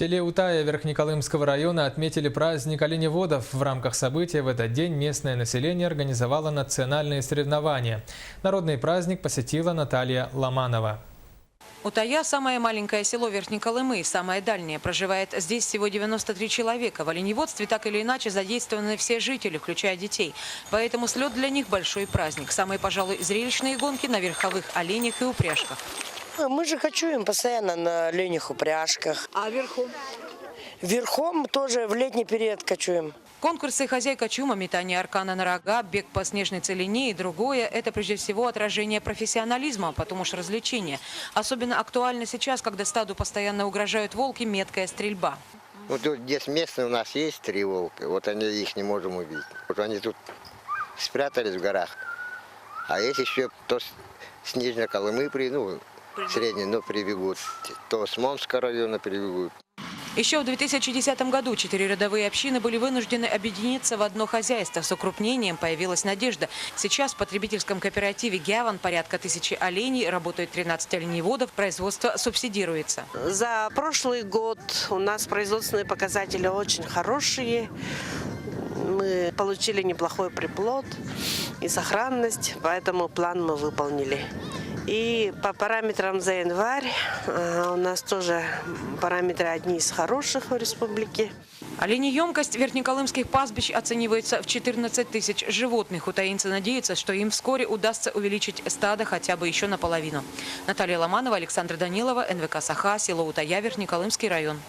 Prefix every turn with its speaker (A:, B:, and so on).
A: В селе Утая Верхнеколымского района отметили праздник оленеводов. В рамках события в этот день местное население организовало национальные соревнования. Народный праздник посетила Наталья Ломанова.
B: Утая – самое маленькое село Верхней Колымы, самое дальнее. Проживает здесь всего 93 человека. В оленеводстве так или иначе задействованы все жители, включая детей. Поэтому слет для них – большой праздник. Самые, пожалуй, зрелищные гонки на верховых оленях и упряжках.
C: Мы же кочуем постоянно на оленях упряжках.
D: А верхом?
C: Верхом тоже в летний период кочуем.
B: Конкурсы «Хозяйка чума», метание аркана на рога, бег по снежной целине и другое – это прежде всего отражение профессионализма, потому что развлечение. Особенно актуально сейчас, когда стаду постоянно угрожают волки, меткая стрельба.
E: Вот тут здесь местные у нас есть 3 волка, вот они их не можем убить. Вот они тут спрятались в горах. А есть еще то с Нижней Колымы, средние, прибегут, то с Момского района прибегут.
B: Еще в 2010 году 4 родовые общины были вынуждены объединиться в одно хозяйство. С укрупнением появилась надежда. Сейчас в потребительском кооперативе «Гяван» порядка 1000 оленей, работает 13 оленеводов, производство субсидируется.
D: За прошлый год у нас производственные показатели очень хорошие. Мы получили неплохой приплод и сохранность, поэтому план мы выполнили. И по параметрам за январь у нас тоже параметры одни из хороших в республике.
B: Оленеемкость верхнеколымских пастбищ оценивается в 14 тысяч животных. Утаинцы надеются, что им вскоре удастся увеличить стадо хотя бы еще наполовину. Наталья Ломанова, Александр Данилова, НВК «Саха», село Утая, Верхнеколымский район.